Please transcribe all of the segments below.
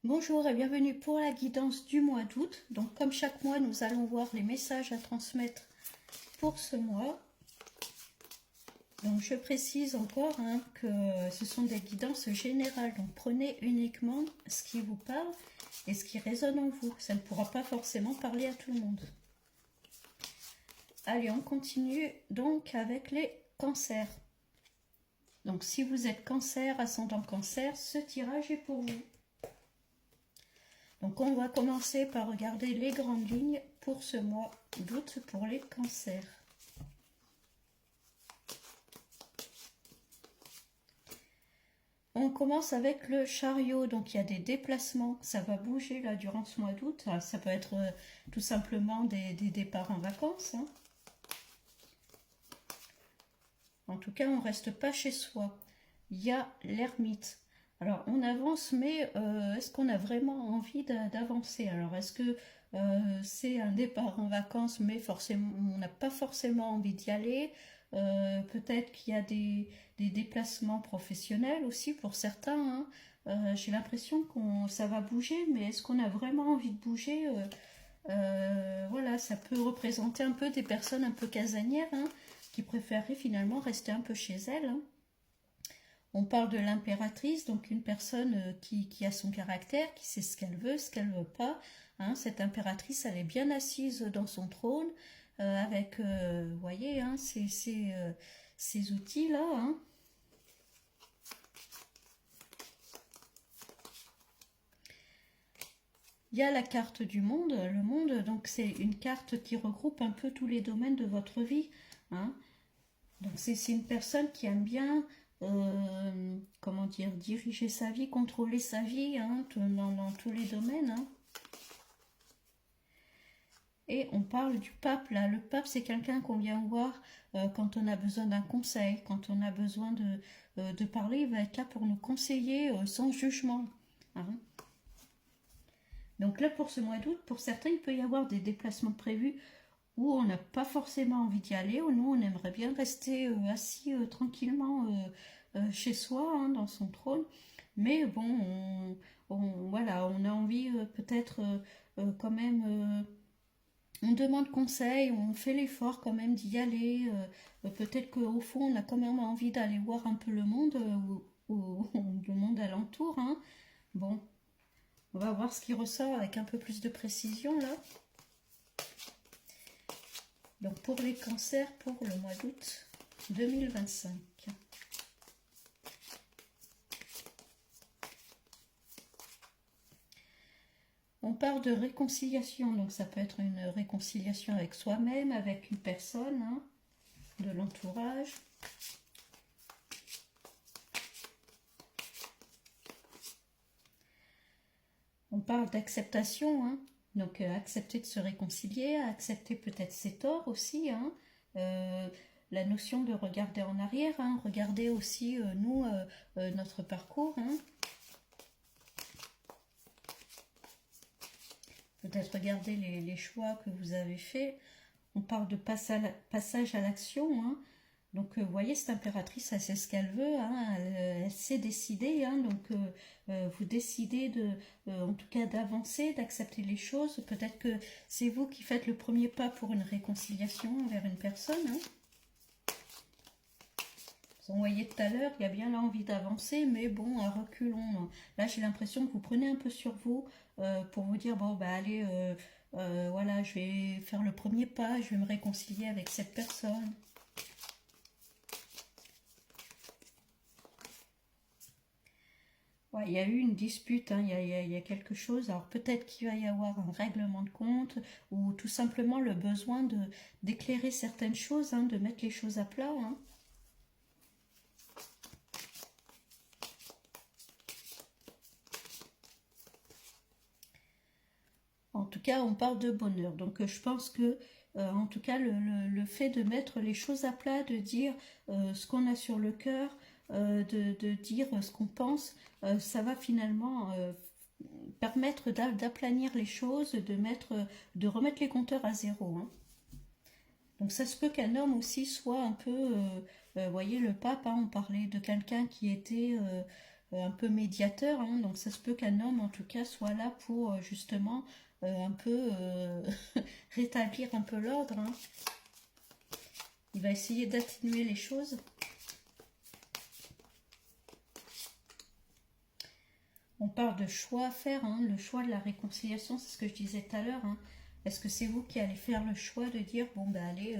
Bonjour et bienvenue pour la guidance du mois d'août. Donc comme chaque mois, nous allons voir les messages à transmettre pour ce mois. Donc je précise encore que ce sont des guidances générales. Donc prenez uniquement ce qui vous parle et ce qui résonne en vous. Ça ne pourra pas forcément parler à tout le monde. Allez, on continue donc avec les cancers. Donc si vous êtes cancer, ascendant cancer, ce tirage est pour vous. Donc on va commencer par regarder les grandes lignes pour ce mois d'août pour les cancers. On commence avec le chariot, donc il y a des déplacements, ça va bouger là durant ce mois d'août. Ça peut être tout simplement des départs en vacances. En tout cas, on ne reste pas chez soi. Il y a l'ermite. Alors, on avance, mais est-ce qu'on a vraiment envie d'avancer? Alors, est-ce que c'est un départ en vacances, mais forcément, on n'a pas forcément envie d'y aller? Peut-être qu'il y a des déplacements professionnels aussi pour certains. J'ai l'impression que ça va bouger, mais est-ce qu'on a vraiment envie de bouger? Voilà, ça peut représenter un peu des personnes un peu casanières, qui préféreraient finalement rester un peu chez elles. On parle de l'impératrice, donc une personne qui a son caractère, qui sait ce qu'elle veut, ce qu'elle ne veut pas. Cette impératrice, elle est bien assise dans son trône, avec, vous voyez, ces outils-là. Il y a la carte du monde. Le monde, donc c'est une carte qui regroupe un peu tous les domaines de votre vie. Donc c'est une personne qui aime bien, comment dire, diriger sa vie, contrôler sa vie dans tous les domaines. Et on parle du pape là. Le pape, c'est quelqu'un qu'on vient voir quand on a besoin d'un conseil, quand on a besoin de parler. Il va être là pour nous conseiller sans jugement. Donc là, pour ce mois d'août, pour certains, il peut y avoir des déplacements prévus où on n'a pas forcément envie d'y aller, ou nous, on aimerait bien rester assis tranquillement chez soi, dans son trône. Mais bon, voilà, on a envie peut-être quand même, on demande conseil, on fait l'effort quand même d'y aller. Peut-être qu'au fond, on a quand même envie d'aller voir un peu le monde, le monde alentour. Bon, on va voir ce qui ressort avec un peu plus de précision là. Donc pour les cancers pour le mois d'août 2025. On parle de réconciliation, donc ça peut être une réconciliation avec soi-même, avec une personne, de l'entourage. On parle d'acceptation, donc accepter de se réconcilier, accepter peut-être ses torts aussi, la notion de regarder en arrière, regarder aussi nous, notre parcours. Peut-être regarder les choix que vous avez faits. On parle de passage à l'action. Donc, vous voyez, cette impératrice, elle sait ce qu'elle veut, elle sait décider. Donc, vous décidez en tout cas d'avancer, d'accepter les choses. Peut-être que c'est vous qui faites le premier pas pour une réconciliation vers une personne. Vous voyez tout à l'heure, il y a bien l'envie d'avancer, mais bon, à reculons. Là, j'ai l'impression que vous prenez un peu sur vous pour vous dire, bon, bah allez, voilà, je vais faire le premier pas, je vais me réconcilier avec cette personne. Ouais, il y a eu une dispute, il y a quelque chose. Alors peut-être qu'il va y avoir un règlement de compte ou tout simplement le besoin d'éclairer certaines choses, de mettre les choses à plat. En tout cas, on parle de bonheur. Donc, je pense que, en tout cas, le fait de mettre les choses à plat, de dire ce qu'on a sur le cœur, de dire ce qu'on pense, ça va finalement permettre d'aplanir les choses, de remettre les compteurs à zéro. Donc, ça se peut qu'un homme aussi soit un peu, vous voyez, le pape, on parlait de quelqu'un qui était un peu médiateur, hein, donc ça se peut qu'un homme en tout cas soit là pour justement un peu rétablir un peu l'ordre, hein. Il va essayer d'atténuer les choses. On parle de choix à faire, hein, le choix de la réconciliation, c'est ce que je disais tout à l'heure, hein. Est-ce que c'est vous qui allez faire le choix de dire, bon ben allez,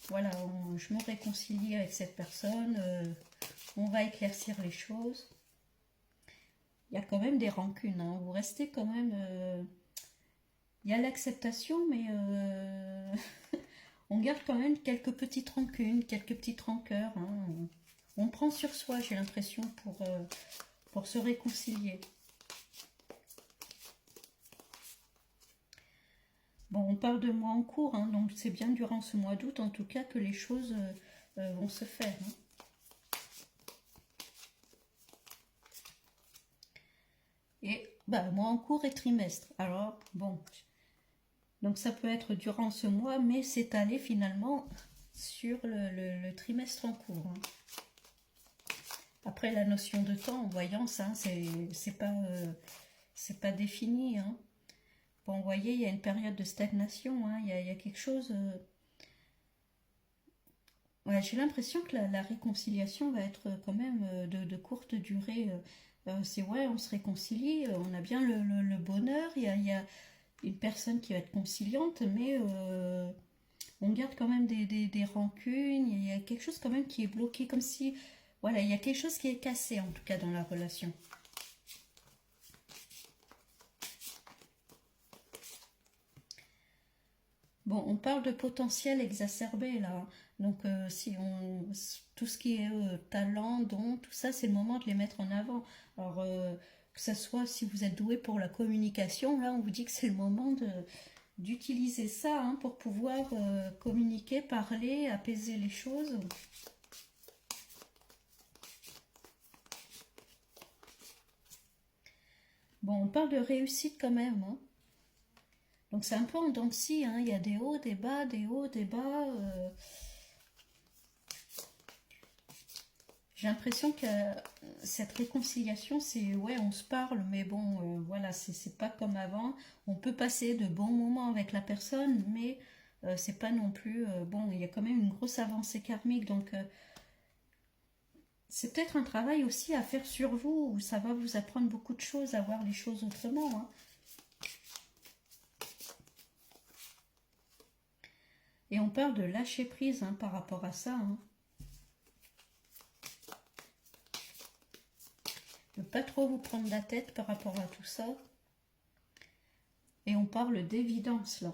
voilà, je me réconcilie avec cette personne, on va éclaircir les choses. Il y a quand même des rancunes, hein. Vous restez quand même... il y a l'acceptation, mais on garde quand même quelques petites rancunes, quelques petites rancœurs, hein. On prend sur soi, j'ai l'impression, pour se réconcilier. Bon, on parle de mois en cours, hein, donc c'est bien durant ce mois d'août, en tout cas, que les choses vont se faire, hein. Et bah, mois en cours et trimestre. Alors, bon, donc ça peut être durant ce mois, mais s'étaler finalement sur le trimestre en cours, hein. Après, la notion de temps en voyance, hein, c'est pas défini, hein. Bon, vous voyez, il y a une période de stagnation, hein, il y a quelque chose... ouais, j'ai l'impression que la réconciliation va être quand même de courte durée. C'est ouais, on se réconcilie, on a bien le bonheur, il y a une personne qui va être conciliante, mais on garde quand même des rancunes, il y a quelque chose quand même qui est bloqué, comme si, voilà, il y a quelque chose qui est cassé en tout cas dans la relation. Bon, on parle de potentiel exacerbé là, donc si on, tout ce qui est talent, don, tout ça, c'est le moment de les mettre en avant. Alors que ce soit si vous êtes doué pour la communication, là on vous dit que c'est le moment d'utiliser ça, hein, pour pouvoir communiquer, parler, apaiser les choses. Bon, on parle de réussite quand même, hein. Donc c'est un peu en dents de scie, hein. Il y a des hauts, des bas, des hauts, des bas. J'ai l'impression que cette réconciliation, c'est ouais, on se parle, mais bon, voilà, c'est pas comme avant. On peut passer de bons moments avec la personne, mais c'est pas non plus bon. Il y a quand même une grosse avancée karmique, donc c'est peut-être un travail aussi à faire sur vous, où ça va vous apprendre beaucoup de choses, à voir les choses autrement, hein. Et on parle de lâcher prise, hein, par rapport à ça, hein. Ne pas trop vous prendre la tête par rapport à tout ça. Et on parle d'évidence là.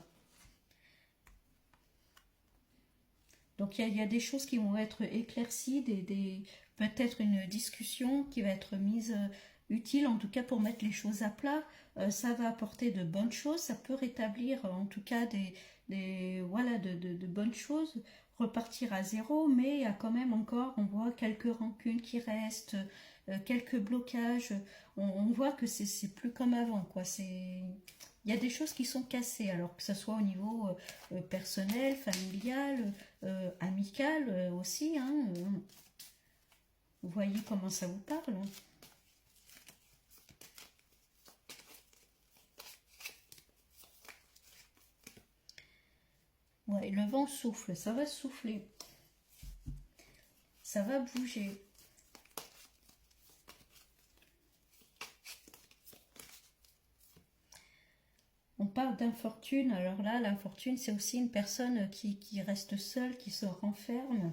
Donc il y a des choses qui vont être éclaircies, peut-être une discussion qui va être mise utile, en tout cas pour mettre les choses à plat. Ça va apporter de bonnes choses, ça peut rétablir en tout cas voilà, de bonnes choses, repartir à zéro, mais il y a quand même encore, on voit quelques rancunes qui restent, quelques blocages. On voit que c'est plus comme avant, quoi. Il y a des choses qui sont cassées, alors que ce soit au niveau personnel, familial, amical aussi, hein. Vous voyez comment ça vous parle, hein. Ouais, le vent souffle, ça va souffler. Ça va bouger. On parle d'infortune, alors là, l'infortune, c'est aussi une personne qui reste seule, qui se renferme.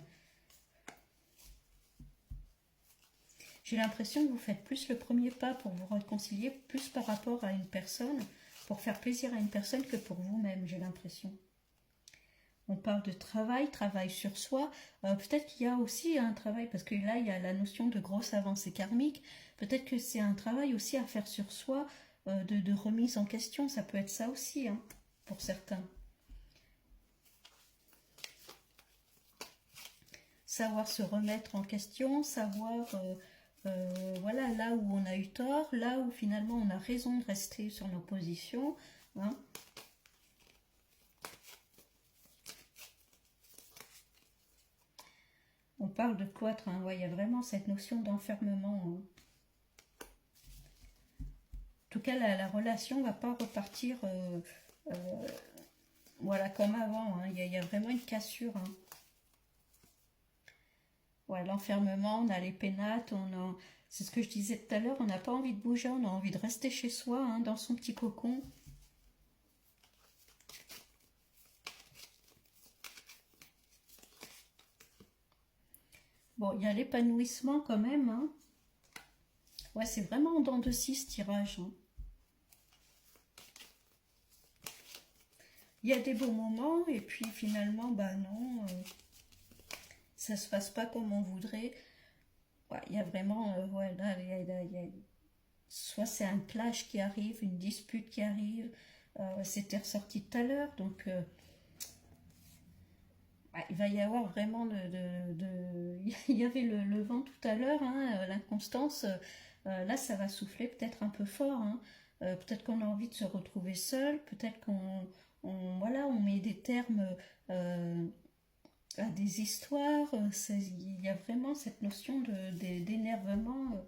J'ai l'impression que vous faites plus le premier pas pour vous réconcilier, plus par rapport à une personne, pour faire plaisir à une personne que pour vous-même, j'ai l'impression. On parle de travail, travail sur soi. Peut-être qu'il y a aussi un travail, parce que là, il y a la notion de grosse avancée karmique. Peut-être que c'est un travail aussi à faire sur soi, de remise en question. Ça peut être ça aussi, hein, pour certains. Savoir se remettre en question, savoir, voilà, là où on a eu tort, là où finalement on a raison de rester sur nos positions, hein. On parle de cloître, hein. Ouais, il y a vraiment cette notion d'enfermement, hein. tout cas, la relation va pas repartir euh, voilà, comme avant. Hein. Il y a vraiment une cassure. Hein. Ouais, l'enfermement, on a les pénates, c'est ce que je disais tout à l'heure, on n'a pas envie de bouger, on a envie de rester chez soi, hein, dans son petit cocon. Bon, il y a l'épanouissement quand même. Hein. Ouais, c'est vraiment en dents de scie ce tirage. Hein. Il y a des beaux moments et puis finalement, bah non, ça se passe pas comme on voudrait. Ouais, il y a vraiment, ouais, là, soit c'est un clash qui arrive, une dispute qui arrive. C'était ressorti tout à l'heure, donc ouais, il va y avoir vraiment il y avait le vent tout à l'heure, hein, l'inconstance. Là, ça va souffler peut-être un peu fort. Hein. Peut-être qu'on a envie de se retrouver seul. Peut-être voilà, on met des termes à des histoires. Il y a vraiment cette notion d'énervement.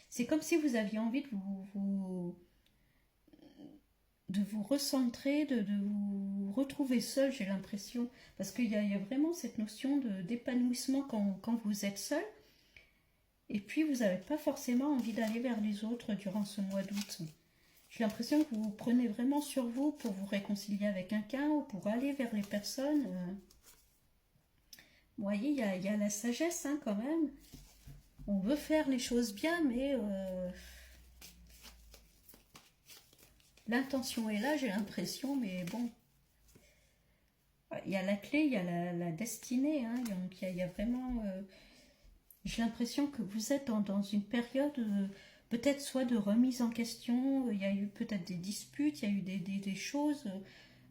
C'est comme si vous aviez envie de vous recentrer, de vous retrouver seul, j'ai l'impression. Parce qu'il y a vraiment cette notion d'épanouissement quand vous êtes seul. Et puis, vous n'avez pas forcément envie d'aller vers les autres durant ce mois d'août. J'ai l'impression que vous vous prenez vraiment sur vous pour vous réconcilier avec quelqu'un ou pour aller vers les personnes. Vous voyez, il y a la sagesse hein, quand même. On veut faire les choses bien, mais l'intention est là, j'ai l'impression, mais bon. Il y a la clé, il y a la destinée. Hein, donc il y a vraiment... j'ai l'impression que vous êtes dans une période peut-être soit de remise en question, il y a eu peut-être des disputes, il y a eu des choses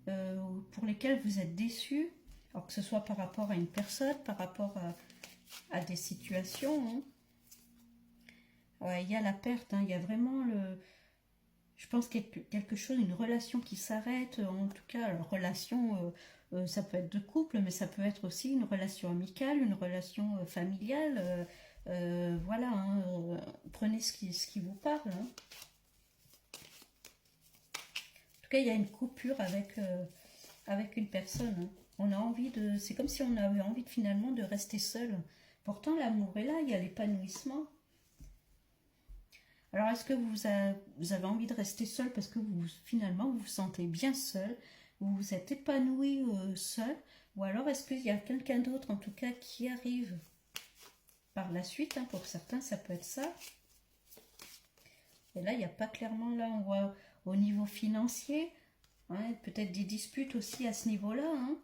pour lesquelles vous êtes déçus, alors que ce soit par rapport à une personne, par rapport à des situations. Hein. Ouais, il y a la perte, hein, il y a vraiment je pense quelque chose, une relation qui s'arrête, en tout cas, alors, relation, ça peut être de couple, mais ça peut être aussi une relation amicale, une relation familiale. Voilà, hein, prenez ce qui vous parle. Hein. En tout cas, il y a une coupure avec une personne. Hein. On a envie de, c'est comme si on avait envie finalement de rester seul. Pourtant, l'amour est là, il y a l'épanouissement. Alors, est-ce que vous avez envie de rester seul parce que finalement, vous vous sentez bien seul, vous vous êtes épanoui seul, ou alors est-ce qu'il y a quelqu'un d'autre, en tout cas, qui arrive par la suite, hein, pour certains, ça peut être ça. Et là, il n'y a pas clairement, là, on voit au niveau financier, hein, peut-être des disputes aussi à ce niveau-là. Hein.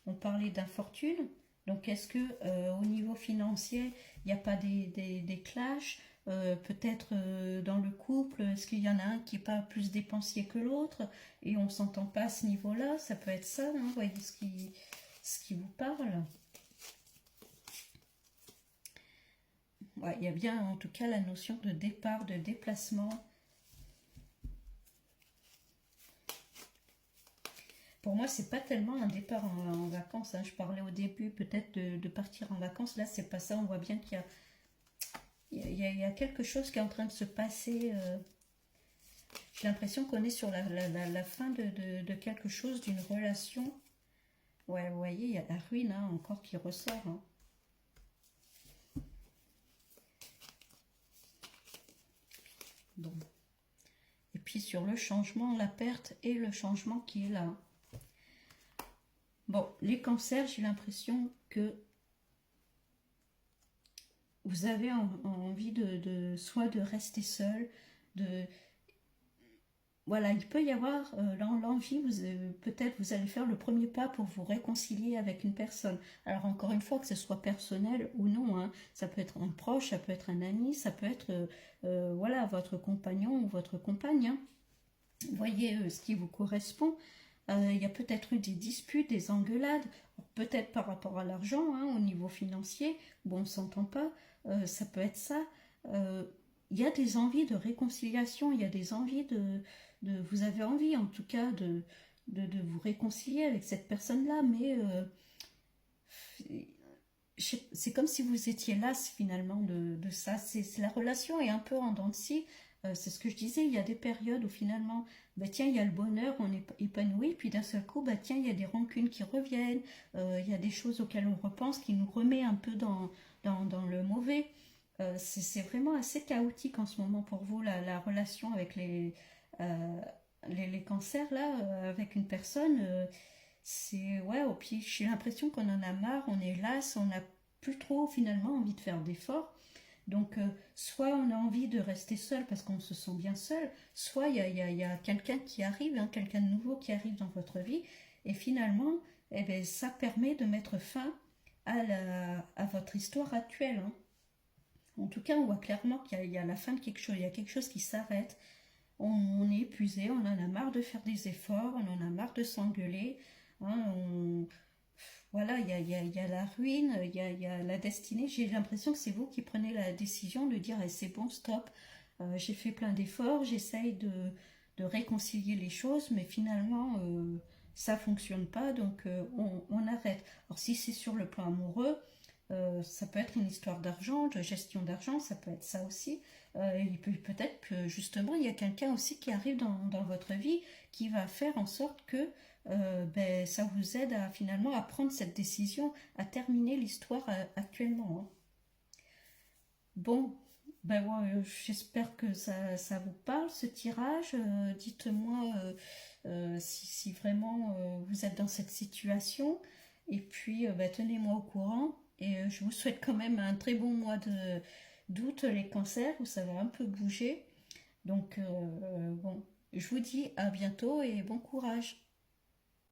On parlait d'infortune, donc est-ce que au niveau financier, il n'y a pas des clashs peut-être dans le couple, est-ce qu'il y en a un qui n'est pas plus dépensier que l'autre et on ne s'entend pas à ce niveau-là, ça peut être ça, hein, vous voyez ce qui vous parle. Ouais, il y a bien en tout cas la notion de départ, de déplacement. Pour moi, c'est pas tellement un départ en vacances. Hein. Je parlais au début peut-être de partir en vacances. Là, c'est pas ça. On voit bien qu'il y a quelque chose qui est en train de se passer. J'ai l'impression qu'on est sur la fin de quelque chose, d'une relation. Ouais, vous voyez, il y a la ruine hein, encore qui ressort. Hein. Bon. Et puis sur le changement, la perte et le changement qui est là. Bon, les cancers, j'ai l'impression que vous avez envie soit de rester seul, voilà, il peut y avoir l'envie, peut-être vous allez faire le premier pas pour vous réconcilier avec une personne. Alors encore une fois, que ce soit personnel ou non, hein, ça peut être un proche, ça peut être un ami, ça peut être voilà, votre compagnon ou votre compagne. Hein. Voyez ce qui vous correspond. Il y a peut-être eu des disputes, des engueulades, peut-être par rapport à l'argent, hein, au niveau financier, où on ne s'entend pas, ça peut être ça. Il y a des envies de réconciliation, il y a des envies vous avez envie en tout cas de vous réconcilier avec cette personne-là, mais c'est comme si vous étiez las finalement de ça. La relation est un peu en dents de scie. C'est ce que je disais, il y a des périodes où finalement, bah tiens, il y a le bonheur, on est épanoui, puis d'un seul coup, bah tiens, il y a des rancunes qui reviennent, il y a des choses auxquelles on repense qui nous remet un peu dans le mauvais. C'est vraiment assez chaotique en ce moment pour vous, la relation avec euh, les cancers, là, avec une personne. C'est, ouais, au pied, j'ai l'impression qu'on en a marre, on est las, on n'a plus trop finalement envie de faire d'efforts. Donc, soit on a envie de rester seul parce qu'on se sent bien seul, soit il y a quelqu'un qui arrive, hein, quelqu'un de nouveau qui arrive dans votre vie, et finalement, eh ben, ça permet de mettre fin à votre histoire actuelle, hein. En tout cas, on voit clairement qu'il y a la fin de quelque chose, il y a quelque chose qui s'arrête. On est épuisé, on en a marre de faire des efforts, on en a marre de s'engueuler, hein, voilà, il y a la ruine, il y a la destinée. J'ai l'impression que c'est vous qui prenez la décision de dire eh, c'est bon, stop, j'ai fait plein d'efforts, j'essaye de réconcilier les choses, mais finalement ça fonctionne pas, donc on arrête. Alors si c'est sur le plan amoureux, ça peut être une histoire d'argent, de gestion d'argent, ça peut être ça aussi. Il peut peut-être que justement il y a quelqu'un aussi qui arrive dans votre vie qui va faire en sorte que ben, ça vous aide à finalement à prendre cette décision, à terminer l'histoire actuellement, hein. Bon, ben ouais, j'espère que ça vous parle ce tirage. Dites-moi si vraiment vous êtes dans cette situation. Et puis ben, tenez-moi au courant. Et je vous souhaite quand même un très bon mois d'août, les cancers, où ça va un peu bouger. Donc bon, je vous dis à bientôt et bon courage.